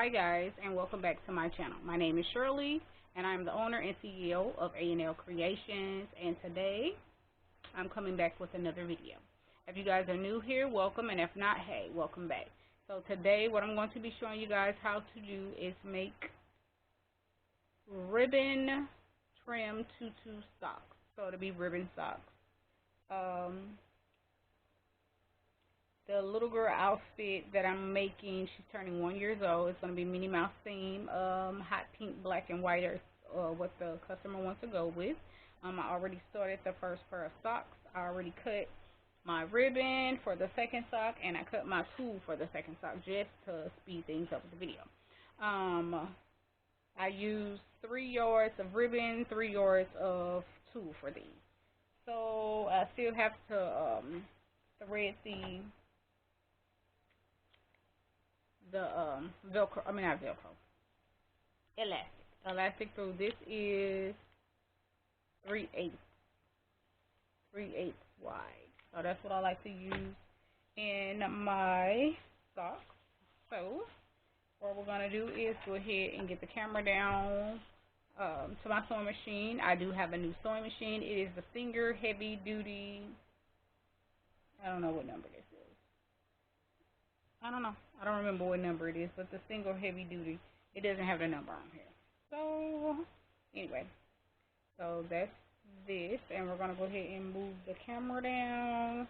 Hi guys, and welcome back to my channel. My name is Shirley, and I'm the owner and CEO of A&L Creations, and today I'm coming back with another video. If you guys are new here, welcome, and if not, hey, welcome back. So today what I'm going to be showing you guys how to do is make ribbon trim tutu socks. So it'll be ribbon socks. The little girl outfit that I'm making, she's turning 1 year old. It's going to be Minnie Mouse theme. Hot pink, black, and white are what the customer wants to go with. I already started the first pair of socks. I already cut my ribbon for the second sock, and I cut my tulle for the second sock just to speed things up with the video. I used 3 yards of ribbon, 3 yards of tulle for these. So I still have to thread the Velcro, not Velcro, elastic through. This is 3/8 wide. So that's what I like to use in my socks. So what we're going to do is go ahead and get the camera down to my sewing machine. I do have a new sewing machine. It is the Singer Heavy Duty. I don't know what number this is. I don't know. I don't remember what number it is, but the Singer Heavy Duty. It doesn't have the number on here. So anyway, so that's this, and we're going to go ahead and move the camera down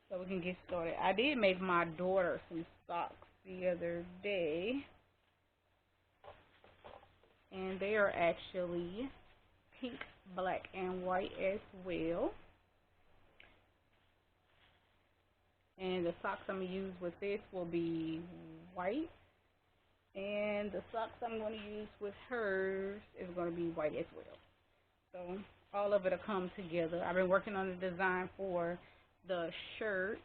so we can get started. I did make my daughter some socks the other day, and they are actually pink, black, and white as well. And the socks I'm going to use with this will be white, and the socks I'm going to use with hers is going to be white as well. So all of it will come together. I've been working on the design for the shirt.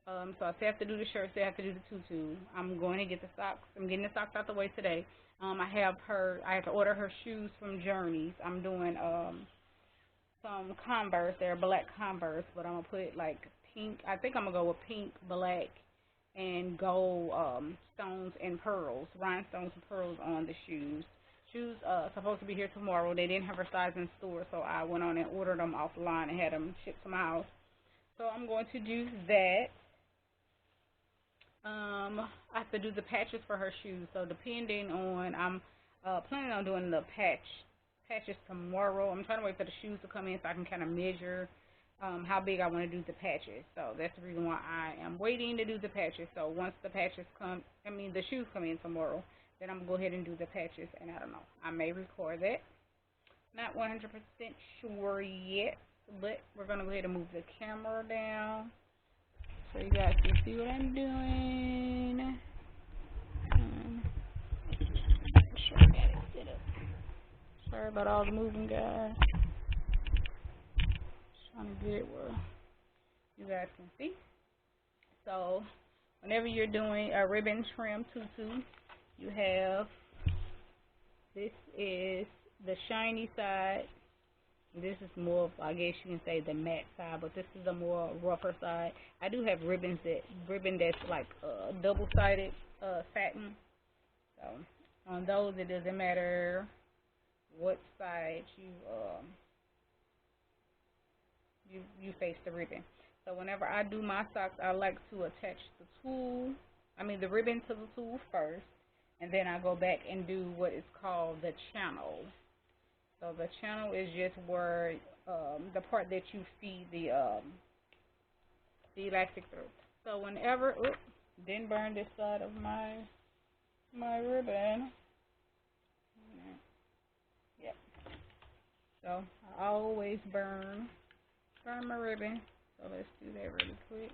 So I still have to do the shirt, still have to do the tutu. I'm going to get the socks. I'm getting the socks out the way today. I have to order her shoes from Journeys. I'm doing some Converse. They're black Converse, but I'm going to put like pink. I think I'm going to go with pink, black, and gold stones and pearls, rhinestones and pearls on the shoes. Shoes supposed to be here tomorrow. They didn't have her size in store, so I went on and ordered them offline and had them shipped to my house. So I'm going to do that. I have to do the patches for her shoes. So depending on, I'm planning on doing the patches tomorrow. I'm trying to wait for the shoes to come in so I can kind of measure how big I want to do the patches. So that's the reason why I am waiting to do the patches. So once the patches come, the shoes come in tomorrow, then I'm going to go ahead and do the patches. And I don't know, I may record that. Not 100% sure yet, but we're going to go ahead and move the camera down so you guys can see what I'm doing. Sure I got it set up. Sorry about all the moving, guys. Trying to get it where you guys can see. So whenever you're doing a ribbon trim tutu, you have, this is the shiny side. This is more of, I guess you can say, the matte side, but this is the more rougher side. I do have ribbon that's like double-sided satin. So on those, it doesn't matter what side you face the ribbon. So whenever I do my socks, I like to attach the ribbon to the tulle first, and then I go back and do what is called the channel. So the channel is just where the part that you feed the elastic through. So whenever, didn't burn this side of my ribbon. Yep. So I always burn my ribbon. So let's do that really quick.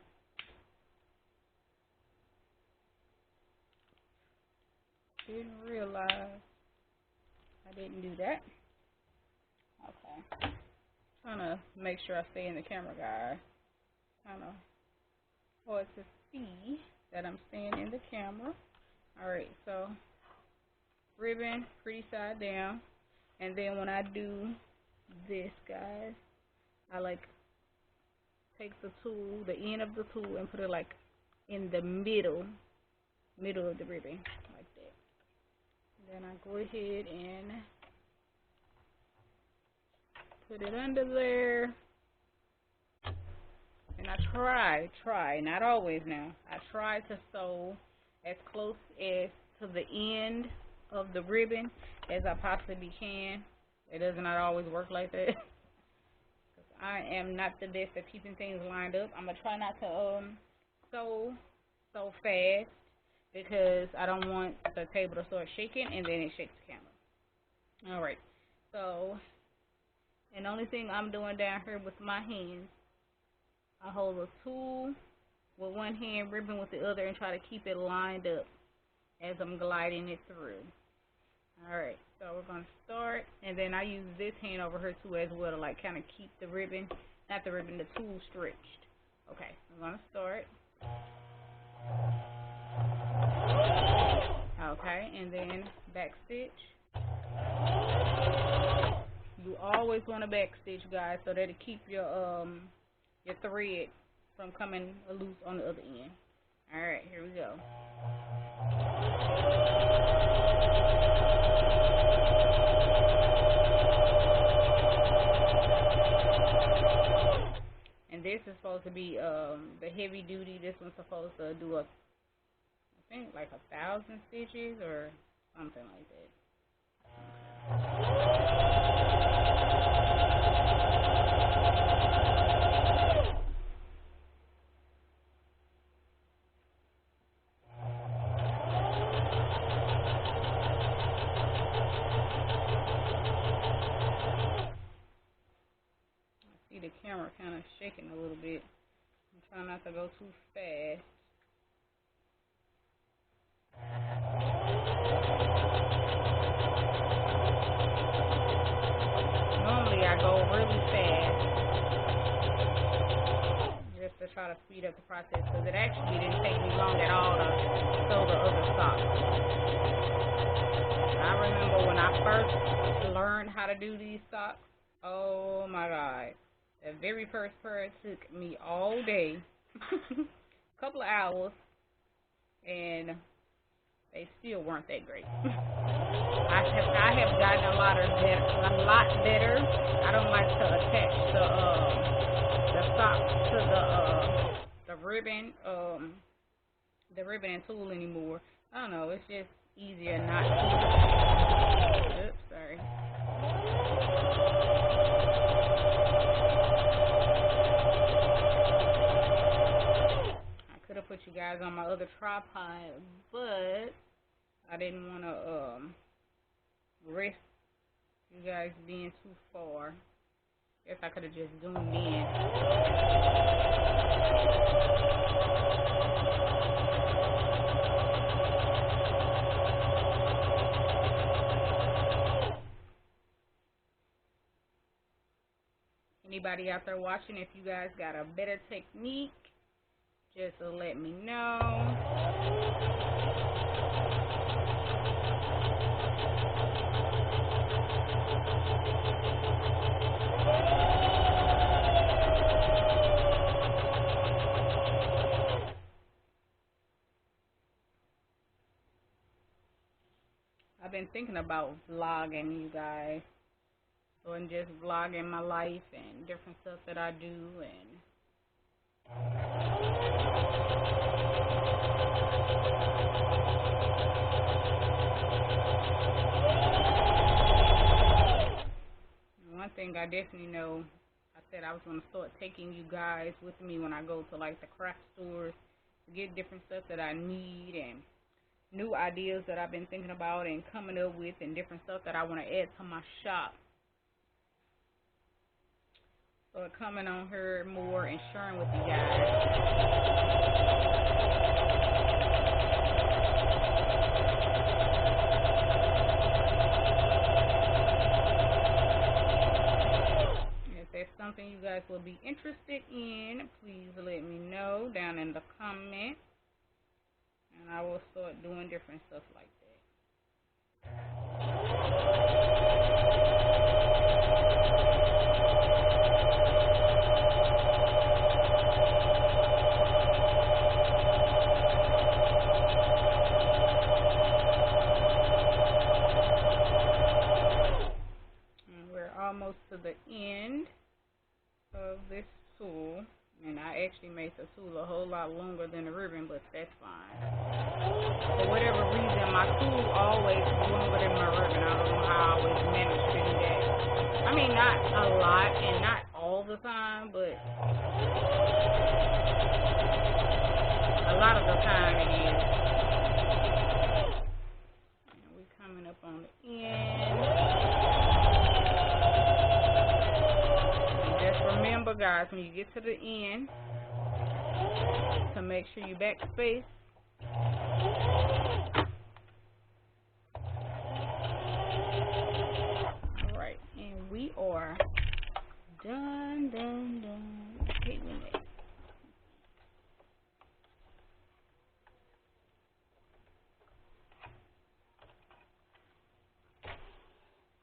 Didn't realize I didn't do that. Okay. Trying to make sure I stay in the camera, guys. Hard to see that I'm staying in the camera. Alright, so ribbon pretty side down. And then when I do this, guys, I like take the tool, the end of the tool, and put it like in the middle of the ribbon, like that. Then I go ahead and put it under there. And I try, not always now. I try to sew as close as to the end of the ribbon as I possibly can. It does not always work like that. I am not the best at keeping things lined up. I'm going to try not to sew so fast because I don't want the table to start shaking and then it shakes the camera. Alright, so, and the only thing I'm doing down here with my hands, I hold a tool with one hand, ribbon with the other, and try to keep it lined up as I'm gliding it through. Alright, so we're going to start, and then I use this hand over here too as well to like kind of keep the ribbon, not the ribbon, the tool stretched. Okay, I'm going to start. Okay, and then back stitch. You always want to back stitch, guys, so that it keep your thread from coming loose on the other end. Alright, here we go. And this is supposed to be the heavy duty. This one's supposed to do I think like 1,000 stitches or something like that. I see the camera kind of shaking a little bit. I'm trying not to go too fast. Normally I go really fast just to try to speed up the process because it actually didn't take me long at all to sew the other socks. I remember when I first learned how to do these socks, oh my God. The very first pair took me all day, a couple of hours, and they still weren't that great. I have gotten a lot better. I don't like to attach the socks to the ribbon and tool anymore. I don't know. It's just easier not to. Oops, sorry. I could have put you guys on my other tripod, but I didn't want to risk you guys being too far. Guess I could have just zoomed in. Anybody out there watching, if you guys got a better technique, just let me know. I've been thinking about vlogging, you guys, and just vlogging my life and different stuff that I do. And one thing I definitely know, I said I was going to start taking you guys with me when I go to like the craft stores to get different stuff that I need and new ideas that I've been thinking about and coming up with and different stuff that I want to add to my shop. So coming on here more and sharing with you guys. If there's something you guys will be interested in, please let me know down in the comments. And I will start doing different stuff like that. tool a whole lot longer than the ribbon, but that's fine. For whatever reason, my tool always is longer than my ribbon. I don't know how I always manage to do that. I mean, not a lot and not all the time, but a lot of the time it is. And we're coming up on the end. And just remember, guys, when you get to the end, to make sure you backspace. Alright, and we are done. Okay, next.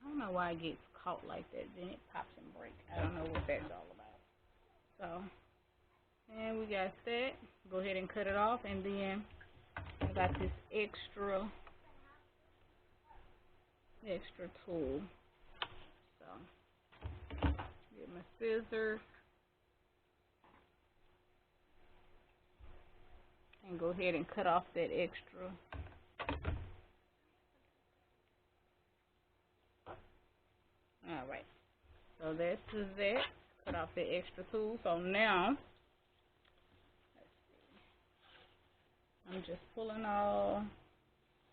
I don't know why it gets caught like that, then it pops and breaks. I don't know what that's all about. So, and we got that. Go ahead and cut it off, and then I got this extra tool. So, get my scissors and go ahead and cut off that extra. Alright, so this is it. Cut off the extra tool. So now, I'm just pulling all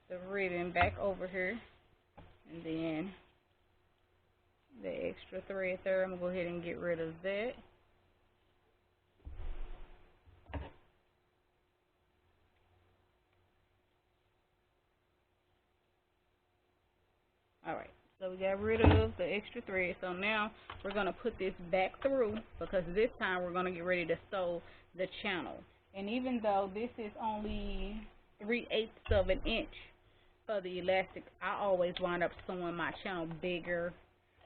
the ribbon back over here, and then the extra thread there, I'm going to go ahead and get rid of that. Alright, so we got rid of the extra thread. So now we're going to put this back through, because this time we're going to get ready to sew the channel. And even though this is only 3/8 of an inch for the elastic, I always wind up sewing my channel bigger,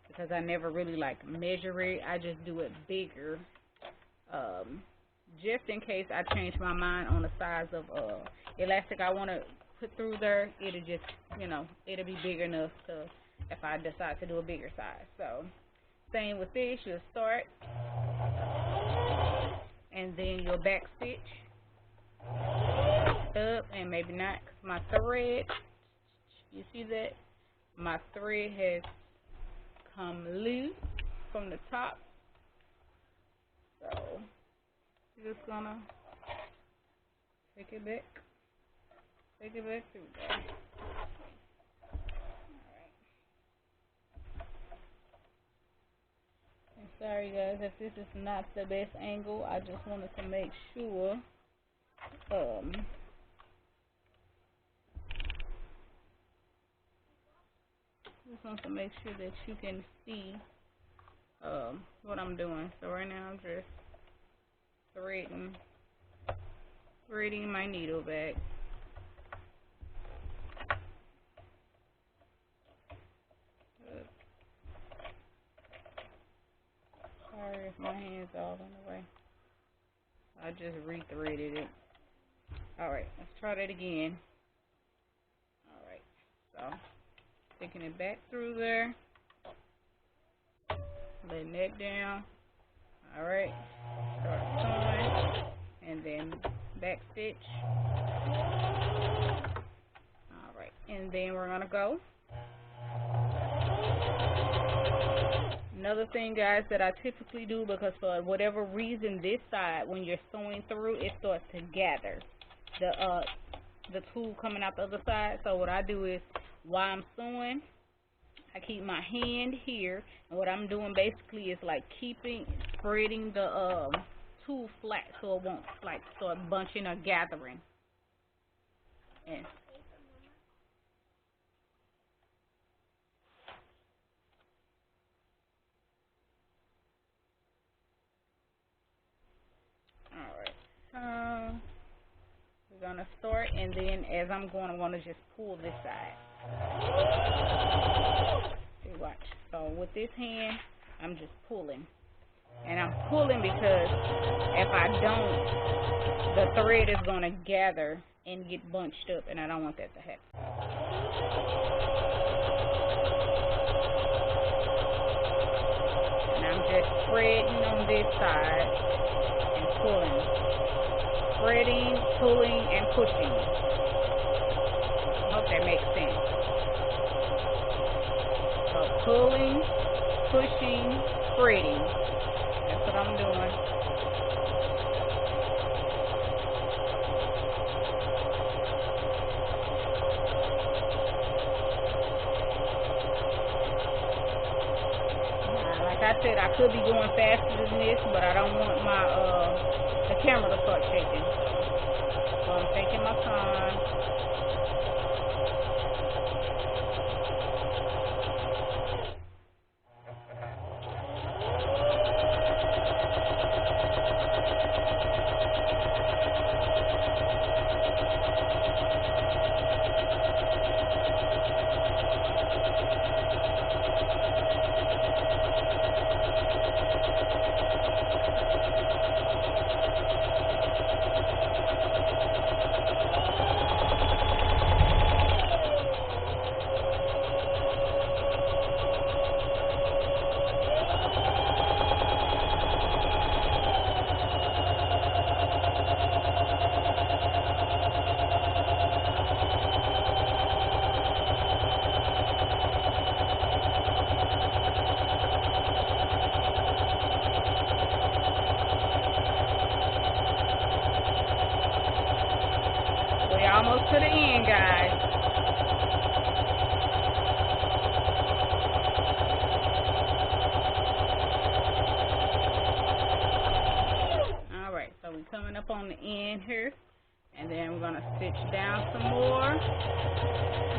because I never really like measure it. I just do it bigger, just in case I change my mind on the size of elastic I want to put through there. It'll just, it'll be big enough to, if I decide to do a bigger size. So same with this, you'll start, and then you'll back stitch up, and maybe not, 'cause my thread, you see that my thread has come loose from the top, so you're just gonna take it back through there. Alright. And sorry guys if this is not the best angle, I just wanted to make sure that you can see what I'm doing. So right now I'm just threading my needle back. Sorry if my hand's all in the way. I just re-threaded it. Alright, let's try that again. Alright, so taking it back through there, letting that down. Alright, start sewing, and then back stitch. Alright, and then we're gonna go. Another thing, guys, that I typically do, because for whatever reason this side, when you're sewing through, it starts to gather the tool coming out the other side. So what I do is, while I'm sewing, I keep my hand here, and what I'm doing basically is like spreading the tool flat, so it won't like start bunching or gathering. And alright, we're gonna start, and then as I'm gonna just pull this side. See, watch. So with this hand, I'm just pulling. And I'm pulling because if I don't, the thread is gonna gather and get bunched up, and I don't want that to happen. And I'm just spreading on this side and pulling. Spreading, pulling, and pushing. I hope that makes sense. So pulling, pushing, spreading. That's what I'm doing. Like I said, I could be going faster than this, but I don't want my the camera to start shaking. So I'm taking my time. We're almost to the end, guys. Alright, so we're coming up on the end here. And then we're going to stitch down some more.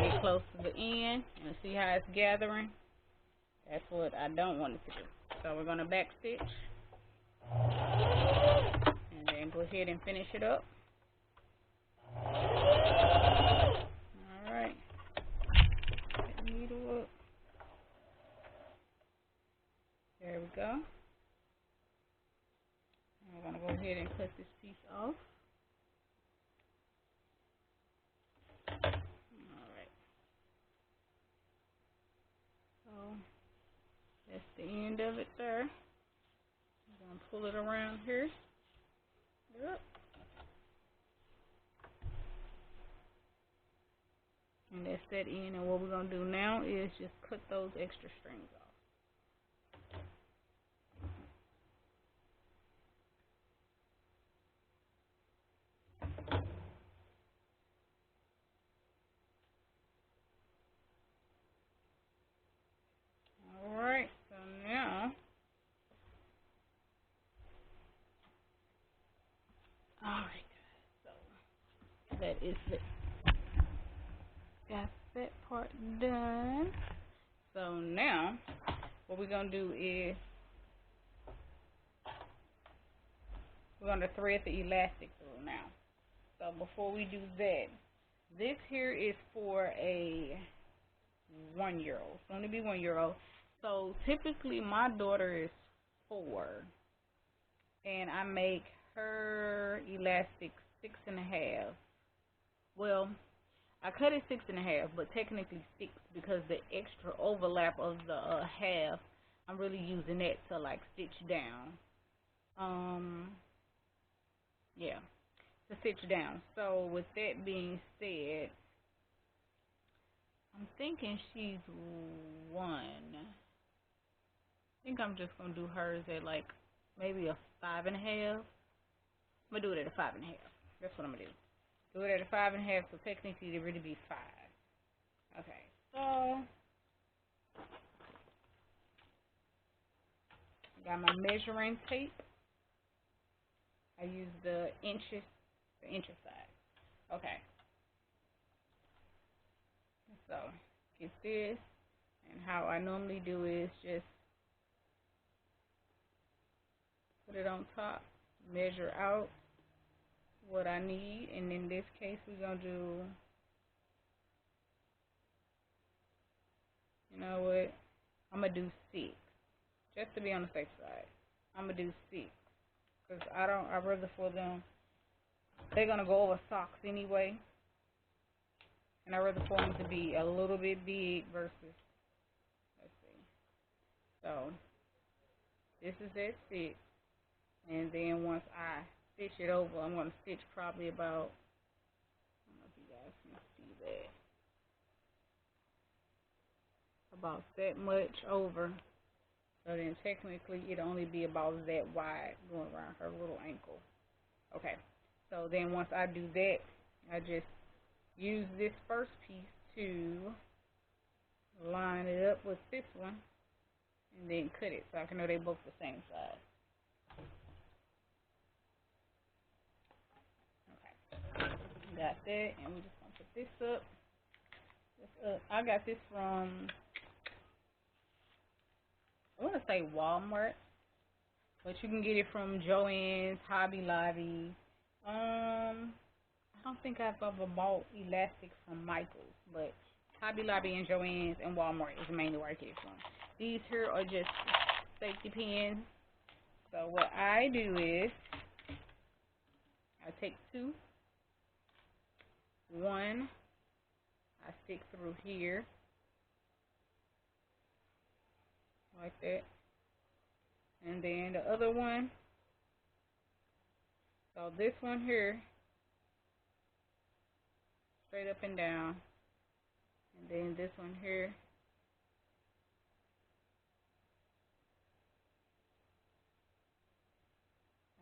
Get close to the end. And see how it's gathering? That's what I don't want it to do. So we're going to back stitch. And then go ahead and finish it up. Alright. Get the needle up. There we go. And we're going to go ahead and cut this piece off. Alright. So that's the end of it there. I'm going to pull it around here. Yep. And that's that end, and what we're going to do now is just cut those extra strings off. Alright, so now, alright, so that is it. Got that part done. So now, what we're going to do is, we're going to thread the elastic through now. So before we do that, this here is for a 1-year-old, soon to be 1-year-old. So typically my daughter is 4, and I make her elastic 6.5. Well, I cut it 6.5, but technically 6 because the extra overlap of the half, I'm really using that to like stitch down. Yeah, to stitch down. So with that being said, I'm thinking she's 1. I think I'm just gonna do hers at like maybe a 5.5. I'm gonna do it at a 5.5. That's what I'm gonna do. Do it at a 5.5, so technically it really be 5. Okay, so I got my measuring tape. I use the inch size. Okay. So get this, and how I normally do is just put it on top, measure out what I need, and in this case we're gonna do, you know what, I'm gonna do 6, just to be on the safe side. I'm gonna do 6, because I'd rather for them, they're gonna go over socks anyway, and I'd rather for them to be a little bit big versus, let's see, so this is at 6, And then once I stitch it over, I'm going to stitch probably about, I don't know if you guys can see that, about that much over. So then technically it'll only be about that wide going around her little ankle. Okay, so then once I do that, I just use this first piece to line it up with this one and then cut it so I can know they're both the same size. Okay, got that, and we're just gonna put this up. I got this from, I want to say Walmart, but you can get it from Joann's, Hobby Lobby. I don't think I've ever bought elastic from Michael's, but Hobby Lobby and Joann's and Walmart is mainly where I get it from. These here are just safety pins. So what I do is I take two, one I stick through here like that, and then the other one, so this one here straight up and down, and then this one here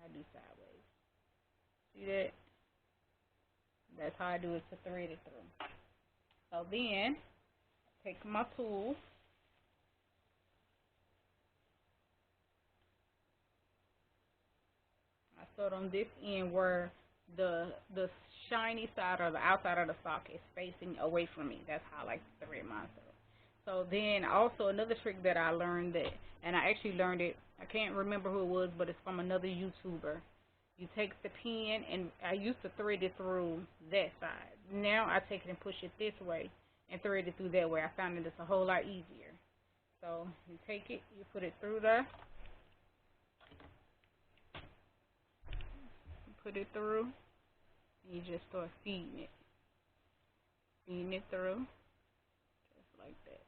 I do sideways. See that? That's how I do it to thread it through. So then take my tool, I start on this end where the shiny side or the outside of the sock is facing away from me. That's how I like to thread mine through. So then also another trick that I learned, that, and I actually learned it, I can't remember who it was, but it's from another YouTuber. You take the pin, and I used to thread it through that side. Now I take it and push it this way and thread it through that way. I found that it's a whole lot easier. So you take it, you put it through there, you put it through, and you just start feeding it through, just like that.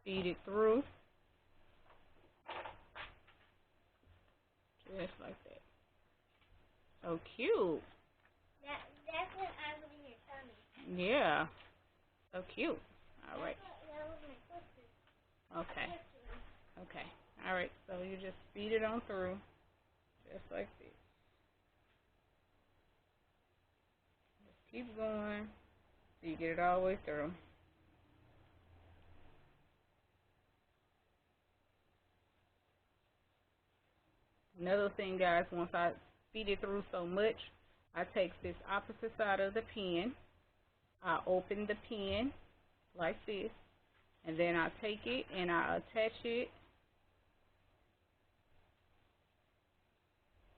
Feed it through, just like that. So cute. That's when I was in your tummy. Yeah. So cute. All right. That was my sister. Okay. Okay. All right. So you just feed it on through, just like this. Just keep going so you get it all the way through. Another thing, guys, once I feed it through so much, I take this opposite side of the pin, I open the pin like this, and then I take it and I attach it.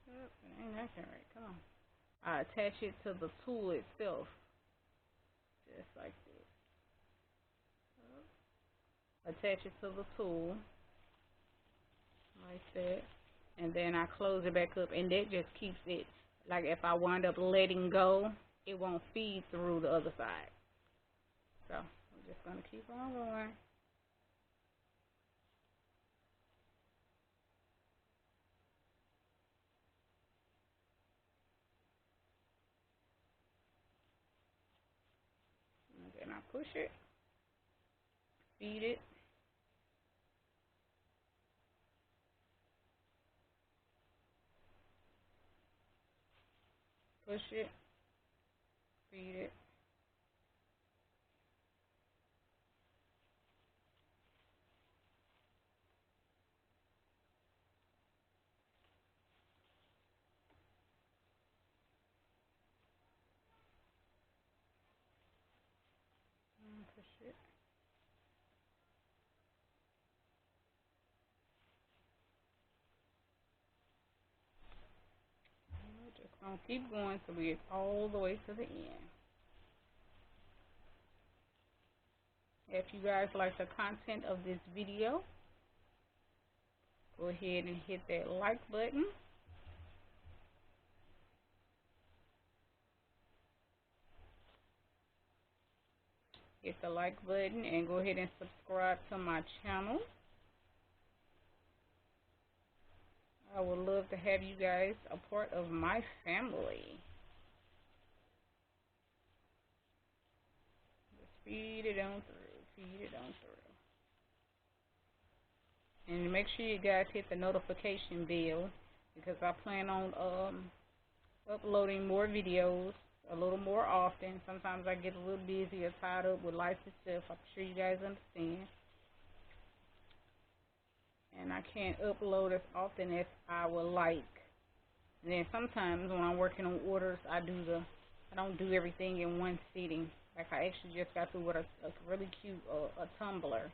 Oh, it ain't acting right. Come on. I attach it to the tool itself, just like this. Attach it to the tool, like that, and then I close it back up, and that just keeps it, like if I wind up letting go, it won't feed through the other side. So I'm just going to keep on going. And then I push it, feed it, push it, feed it. Push it. And we're just going to keep going till we get all the way to the end. If you guys like the content of this video, go ahead and hit that like button. Hit the like button and go ahead and subscribe to my channel. I would love to have you guys a part of my family. Just feed it on through. Feed it on through. And make sure you guys hit the notification bell because I plan on uploading more videos a little more often. Sometimes I get a little busy or tied up with life and stuff. I'm sure you guys understand. And I can't upload as often as I would like. And then sometimes when I'm working on orders, I don't do everything in one sitting. Like I actually just got through with a really cute a tumbler.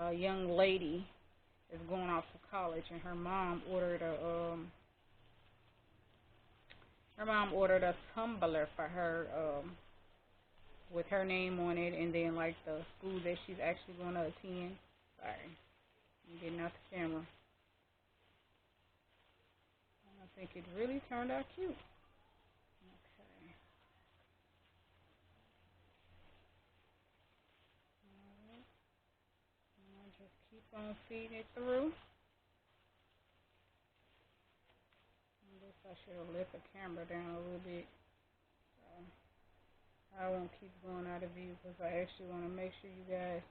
A young lady is going off to college, and her mom ordered a tumbler for her with her name on it, and then like the school that she's actually going to attend. Sorry, I'm getting out the camera. I think it really turned out cute. Okay. Alright. I'll just keep on feeding it through. I guess I should have let the camera down a little bit. So I won't keep going out of view because I actually want to make sure you guys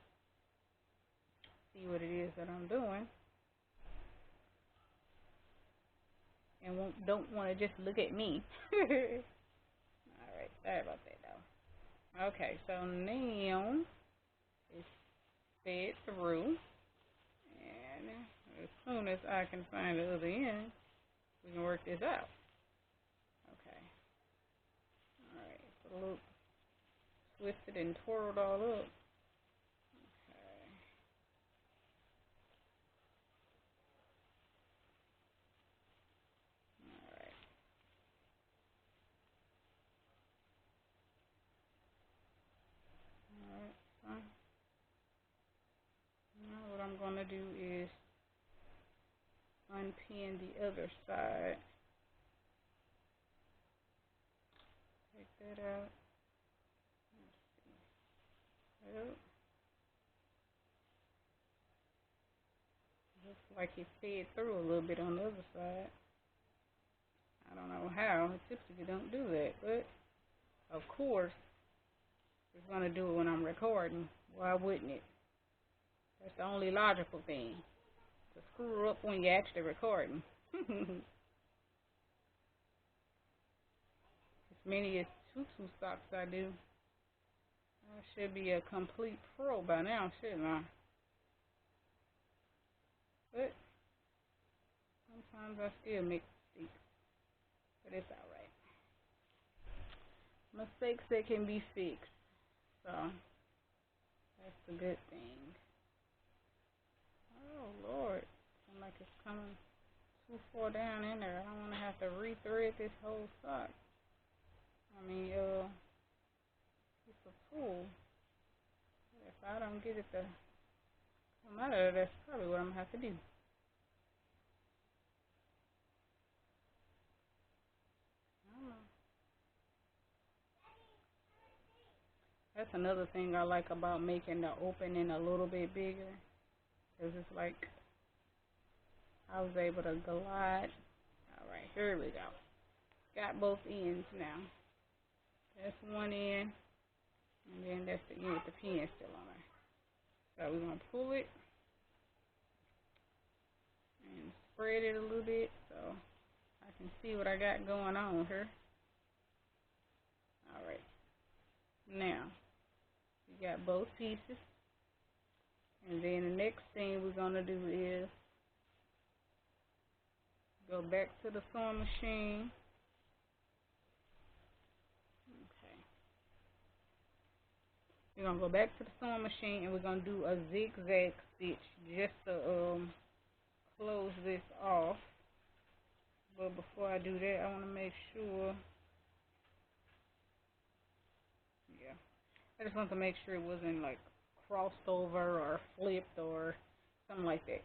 see what it is that I'm doing. And don't want to just look at me. Alright, sorry about that though. Okay, so now it's fed through. And as soon as I can find the other end, we can work this out. Okay. Alright, so look, twisted and twirled all up. Okay. Alright. Alright, so now what I'm going to do is unpin the other side. Take that out. Well, looks like it fed through a little bit on the other side. I don't know how. I typically don't do that, but of course it's going to do it when I'm recording. Why wouldn't it? That's the only logical thing. To screw up when you're actually recording. As many as tutu socks I do, I should be a complete pro by now, shouldn't I? But sometimes I still make mistakes. But it's alright. Mistakes that can be fixed. So that's the good thing. Oh Lord. Seems like it's coming too far down in there. I don't want to have to re-thread this whole sock. I mean, it's a tool. If I don't get it to come out of there, that's probably what I'm going to have to do. I don't know. That's another thing I like about making the opening a little bit bigger. Because it's like I was able to glide. Alright, here we go. Got both ends now. That's one end. And then that's the end with the pin still on there. So we're going to pull it and spread it a little bit so I can see what I got going on here. Alright. Now, we got both pieces. And then the next thing we're going to do is go back to the sewing machine. Okay. We're going to go back to the sewing machine and we're going to do a zigzag stitch just to close this off. But before I do that, I want to make sure, I just want to make sure it wasn't like crossed over or flipped or something like that.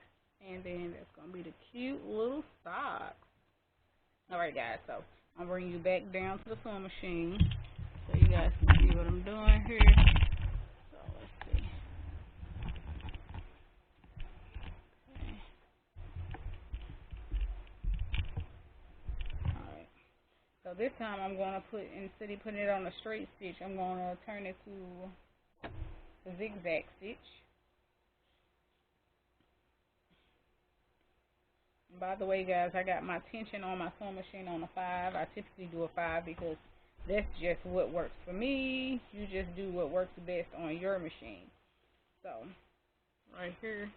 And then that's going to be the cute little socks. Alright guys, so I'm bringing you back down to the sewing machine so you guys can see what I'm doing here. So let's see. Okay. So this time I'm going to put, instead of putting it on a straight stitch, I'm going to turn it to a zigzag stitch. By the way, guys, I got my tension on my sewing machine on a 5. I typically do a 5 because that's just what works for me. You just do what works best on your machine. So, right here,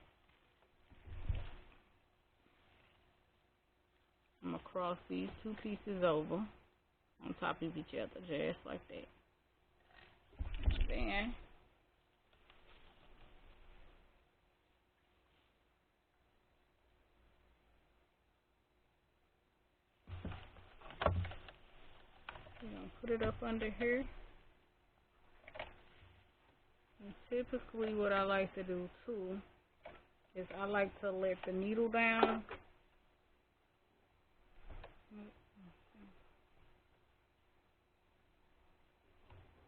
I'm going to cross these two pieces over on top of each other, just like that. And then we're going to put it up under here. And typically what I like to do too is I like to let the needle down.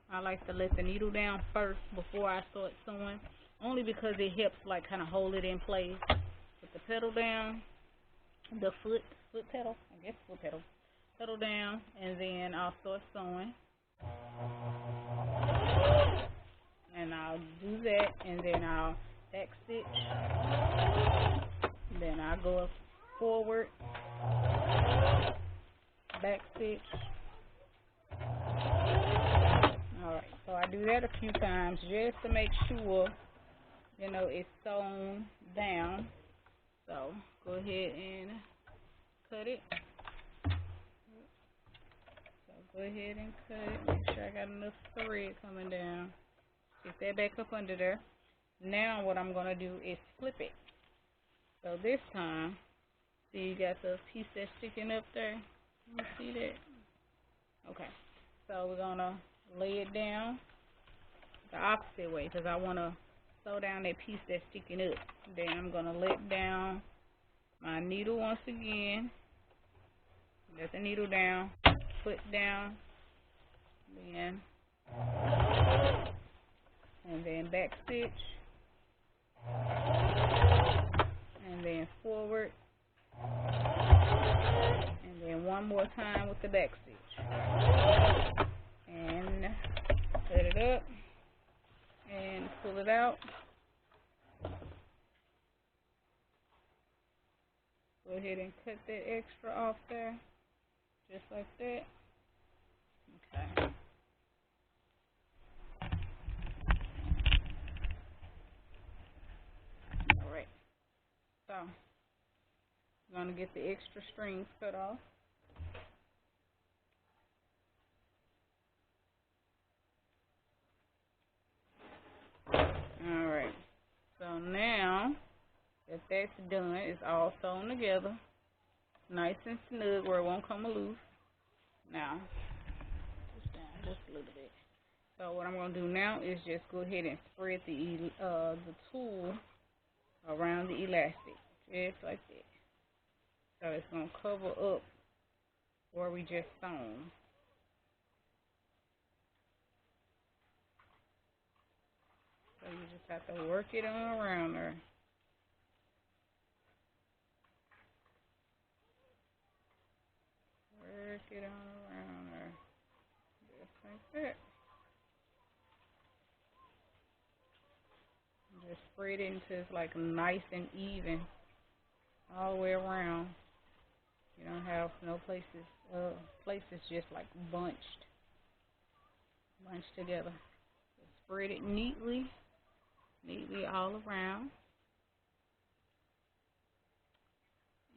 I like to let the needle down first before I start sewing, only because it helps like kind of hold it in place. Put the pedal down, the foot pedal, I guess foot pedal down, and then I'll start sewing. And I'll do that, and then I'll back stitch, then I'll go forward, back stitch. Alright, so I do that a few times just to make sure, you know, it's sewn down. So go ahead and cut it. So go ahead and cut it. Make sure I got enough thread coming down. Get that back up under there. Now what I'm going to do is flip it. So this time, see you got the piece that's sticking up there? You see that? Okay. So we're going to lay it down the opposite way because I want to sew down that piece that's sticking up. Then I'm going to let down my needle once again. Let the needle down, foot down, then and then back stitch, and then forward, and then one more time with the back stitch, and set it up and pull it out. Go ahead and cut that extra off there, just like that. Okay. Alright, so I'm going to get the extra strings cut off. Alright, so now that that's done, it's all sewn together, nice and snug where it won't come loose. Now, push down just a little bit. So what I'm going to do now is just go ahead and spread the tool around the elastic, just like that. So it's going to cover up where we just sewn. So you just have to work it on around there. Work it on around there, just like that. Just spread it until it's like nice and even all the way around. You don't have no places just like bunched together. Just spread it neatly all around.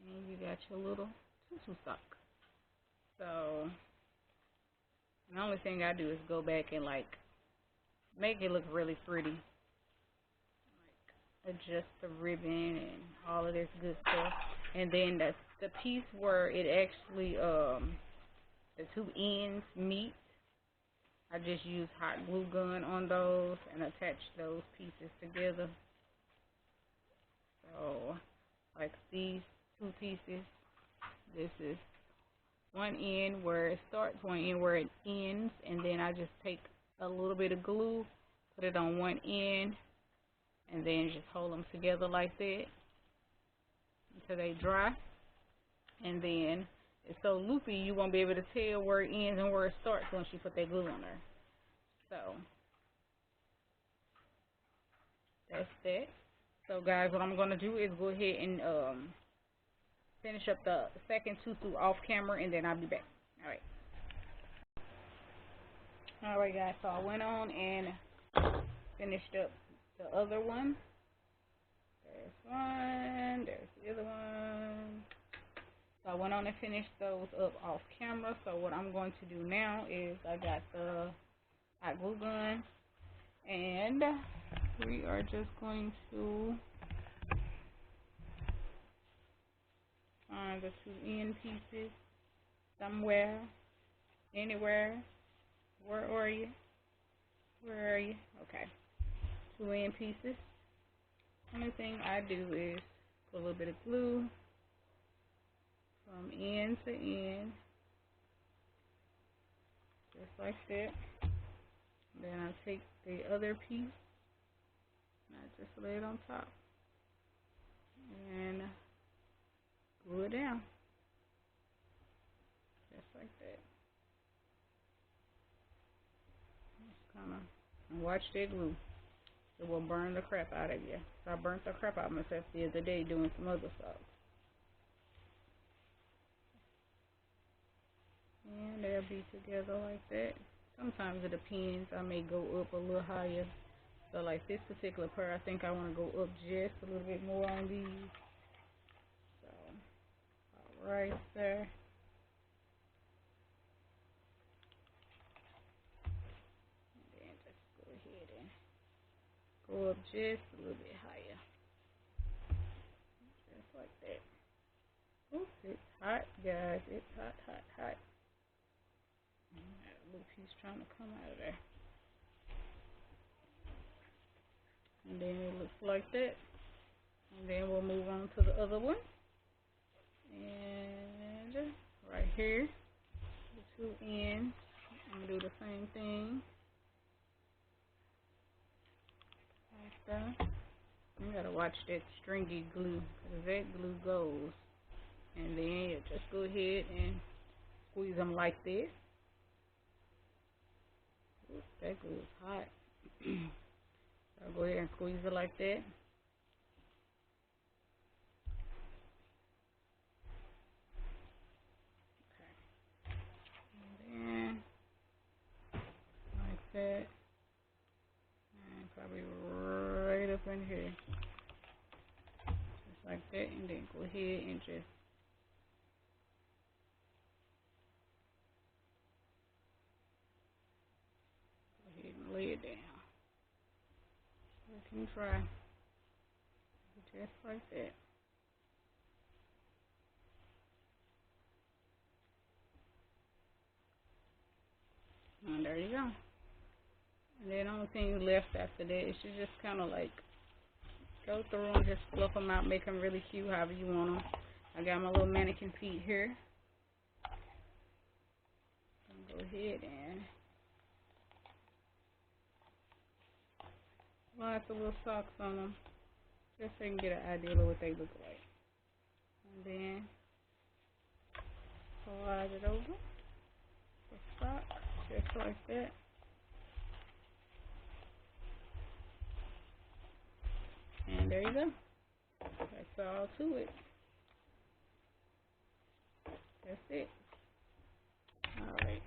And you got your little tutu sock. So the only thing I do is go back and like make it look really pretty. Like adjust the ribbon and all of this good stuff. And then that's the piece where it actually the two ends meet. I just use hot glue gun on those and attach those pieces together. So like these two pieces, this is one end where it starts, one end where it ends, and then I just take a little bit of glue, put it on one end, and then just hold them together like that until they dry. And then it's so loopy you won't be able to tell where it ends and where it starts once you put that glue on there. So that's that. So guys, what I'm gonna do is go ahead and finish up the second tutu off camera, and then I'll be back. All right. All right, guys. So I went on and finished up the other one. There's one. There's the other one. So I went on and finished those up off camera. So what I'm going to do now is I got the hot glue gun, and we are just going to find the two end pieces somewhere, anywhere. Where are you? Where are you? Okay. Two end pieces. Only thing I do is put a little bit of glue from end to end, just like that. Then I take the other piece and I just lay it on top and glue it down, just like that. Just kind of watch that glue. It will burn the crap out of you. So I burnt the crap out of myself the other day doing some other stuff. And they'll be together like that. Sometimes it depends. I may go up a little higher. So like this particular pair, I think I want to go up just a little bit more on these. So, right there. And then just go ahead and go up just a little bit higher. Just like that. Oops, it's hot, guys. It's hot, hot, hot. That little piece trying to come out of there. And then it looks like that. And then we'll move on to the other one. And right here, the two ends, I'm going to do the same thing. Like that. You got to watch that stringy glue, because that glue goes. And then you just go ahead and squeeze them like this. Oops, that glue is hot. So go ahead and squeeze it like that. And like that. And probably right up in here. Just like that. And then go ahead and just go ahead and lay it down. You can try. Just like that. And there you go. And then the only thing left after that is you just kind of like go through and just fluff them out, make them really cute however you want them. I got my little mannequin feet here. Go ahead and line the little socks on them just so you can get an idea of what they look like. And then slide it over the sock just like that. And there you go. That's all to it. That's it. Alright.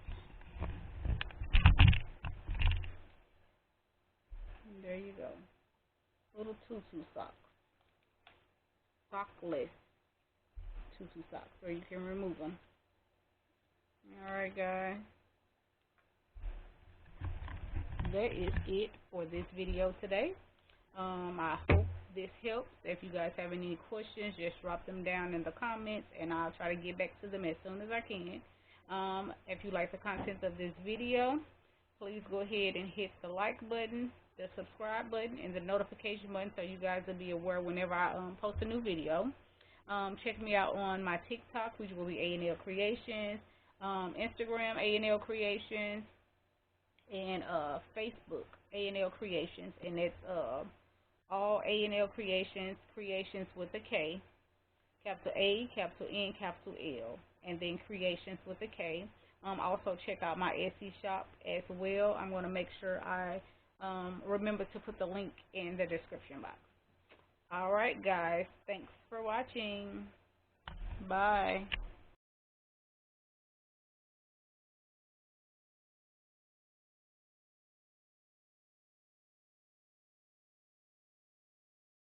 And there you go. Little tutu socks. Sockless tutu socks, so you can remove them. Alright, guys. That is it for this video today. I hope this helps. If you guys have any questions, just drop them down in the comments, and I'll try to get back to them as soon as I can. If you like the content of this video, please go ahead and hit the like button, the subscribe button, and the notification button so you guys will be aware whenever I post a new video. Check me out on my TikTok, which will be A&L Creations, Instagram, A&L Creations, and Facebook, A&L Creations, and it's all A&L Creations, creations with a K. capital A, capital N, capital L, and then creations with a K. Also check out my Etsy shop as well. I'm going to make sure I remember to put the link in the description box. All right, guys. Thanks for watching. Bye.